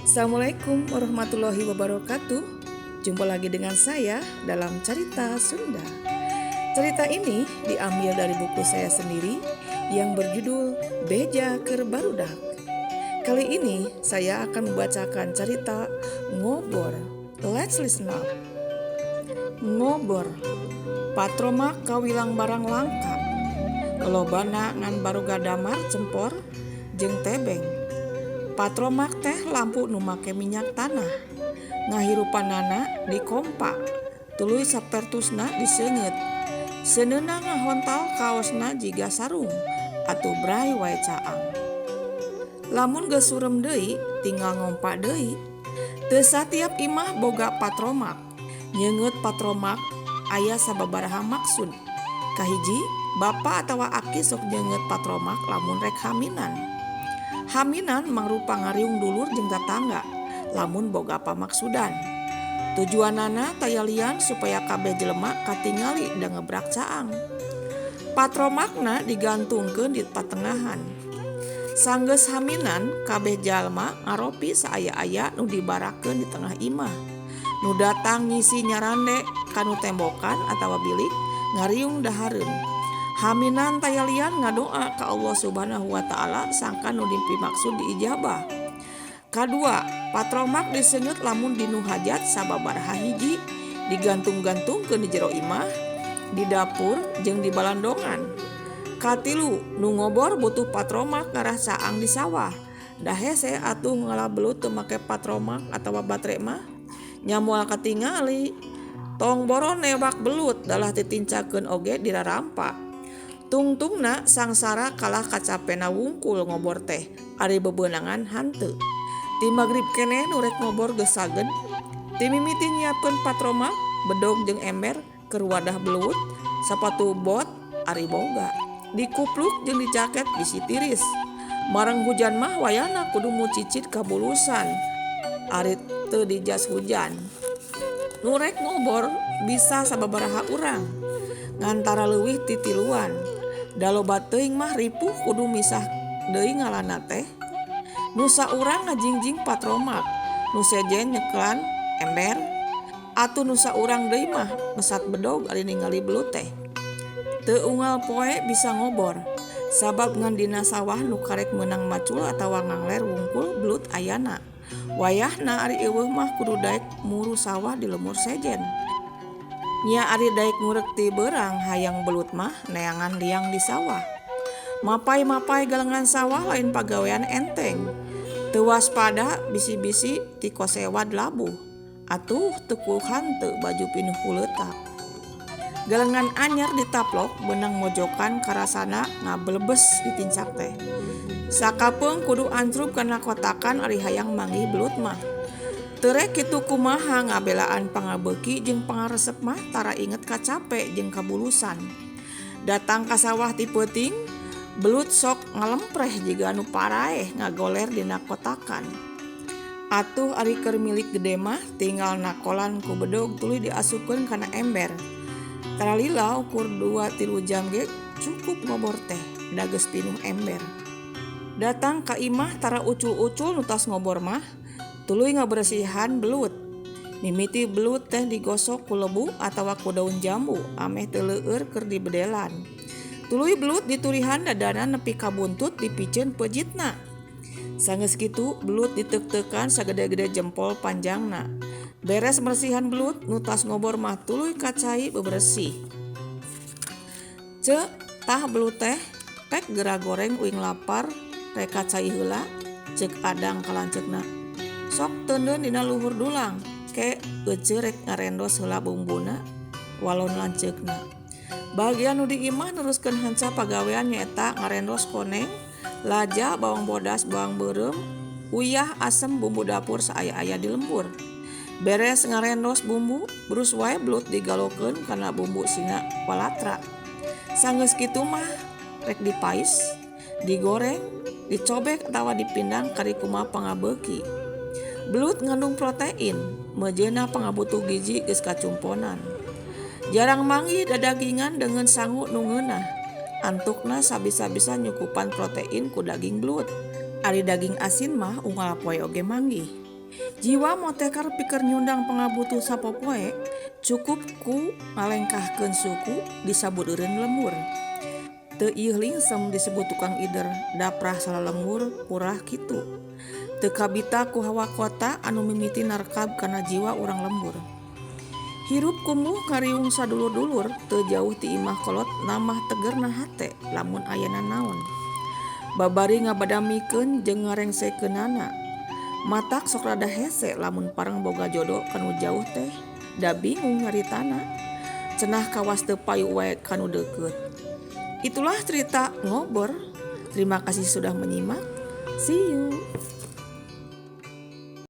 Assalamualaikum warahmatullahi wabarakatuh. Jumpa lagi dengan saya dalam cerita Sunda. Cerita ini diambil dari buku saya sendiri yang berjudul Beja Keur Barudak. Kali ini saya akan membacakan cerita Ngobor. Let's listen up. Ngobor. Patromak kawilang barang langka. Lolobana ngan baruga damar cempor jeung tebeng. Patromak teh lampu nu make minyak tanah. Ngahirupanana di kompa. Tuluy sapertusna diseungeut. Seuneuna ngahontal kaosna jiga sarung atuh bray wae caang. Lamun geus surem deui tinggal ngompa deui. Teu satiap imah boga patromak. Nyeungeut patromak aya sababaraha maksud. Kahiji, bapa atawa aki sok nyeungeut patromak lamun rek haminan. Haminan mangrupa ngariung dulur jeung tatangga lamun boga pamaksudan. Tujuanana tayalian supaya kabeh jelema katingali da ngebrak caang. Patromakna digantungkeun di patengahan. Sanggeus haminan kabeh jalma ngaropi saaya-aya nu dibarakeun di tengah imah. Nu datang ngisi nyarande kanu tembokan atawa bilik ngariung dahareun. Haminan tayalian ngadoa ka Allah Subhanahu wa taala sangka nu dimpi maksud diijabah. Kadua, patromak diseungeut lamun dinu hajat sababaraha hiji digantung-gantungkeun di jero imah, di dapur jeung di balandongan. Katilu, nu ngobor butuh patromak ngarah caang di sawah. Da hese atuh ngalabelut teu make patromak atawa batre mah nya moal katingali. Tong boron nebak belut dalah titincakeun oge dirarampa. Tungtungna sangsara kalah kacapena wungkul ngobor teh ari bebeunangan hanteu. Ti magrib keneh nu rek ngobor geus saged. Ti mimiti nyiapkeun patromak, bedog jeung ember keur wadah belut, sapatu bot ari boga. Dikupluk jeung dijaket bisi tiris. Mareng hujan mah wayahna kudu mucicit kabulusan. Ari teu dijas hujan. Nu rek ngobor bisa sababaraha urang. Ngantara leuwih ti tiluan. Da loba teuing mah ripuh kudu misah deui ngalanna teh. Nu saurang ngajingjing patromak, nu sejen nyekelan ember. Atuh nu saurang deui mah mesat bedog ari ningali belut teh. Teu unggal poe bisa ngobor. Sabab ngan dina sawah nu karek meunang macul atawa ngangler wungkul belut ayana. Wayahna ari eueuh mah kudu daek muru sawah di lemur sejen. Nya ari daek ngurek ti beurang hayang belut mah neangan liang di sawah. Mapai-mapai galengan sawah lain pagawean enteng. Teu waspada bisi-bisi ti kosewad labuh. Atuh teu hanteu baju pinuh kuleutak. Galengan anyar ditaplok beunang mojokan karasana ngabelebes ditincak teh. Sakapeung kudu antrup kana kotakan ari hayang manggih belut mah. Terek kitu kumaha ngabelaan pangabeuki jeung pangaresep mah tara inget kacape jeung kabulusan. Datang ka sawah ti peuting, belut sok ngalempreh jiga anu paraeh ngagoler dina kotakan. Atuh ari keur milik gede mah tinggal nakolan ku bedog tuluy diasupkeun kana ember. Taralila ukur 2-3 jam ge cukup ngobor teh da geus pinuh ember. Datang ka imah tara ucul-ucul nu tos ngobor mah tuluy ngabersihan belut. Mimiti belut teh digosok ku lebu atawa ku daun jambu ameh teu leueur keur dibedelan. Tuluy belut diturihan dadana nepi ka buntut dipiceun peujitna. Sanggeus kitu belut diteuk-teukan sagede-gede jempol panjangna. Beres mersihan belut nu tos ngobor mah tuluy kacai bebersih. Ceuk tah belut teh pek geura goreng uing lapar rek kacai heula ceuk adang kalanceukna. Sok teundeun dina luhur dulang, ke euceu rek ngarendos heula bumbuna walon lanceukna. Bagian nu di imah neruskeun hanca pagawean nyaeta ngarendos koneng, laja, bawang bodas, bawang beureum, uyah, asem, bumbu dapur saaya-aya di lembur. Beres ngarendos bumbu, brus wae belut digalokeun kana bumbu sina walatra. Sanggeus kitu mah rek dipais, digoreng, dicobek atawa dipindang kari kumaha pangabeuki. Belut ngandung protein, mejeuna pangabutuh gizi geus kacumponan. Jarang manggih dadagingan dengan sangu nu ngeunah. Antukna sabisa-bisa nyukupan protein ku daging belut. Ari daging asin mah unggal poe oge manggih. Jiwa motekar pikir nyundang pengabutu sapopoe cukup ku ngalengkahkeun suku disebut eureun lembur. Teu ieu lingsem disebut tukang ider, daprah salah lembur purah kitu. Teu kabita ku hawa kota anu mimiti narkab kana jiwa urang lembur. Hirup kumuh ngariung sadulur-dulur teu jauh ti imah kolot namah tegerna hate lamun ayana naon. Babari ngabadamikeun jeung ngarengsekeunana. Matak sok rada hese lamun pareng boga jodoh kanu jauh teh, da bingung ngaritana. Cenah kawas teu payu wae kanu deukeut. Itulah cerita ngobor. Terima kasih sudah menyimak. See you.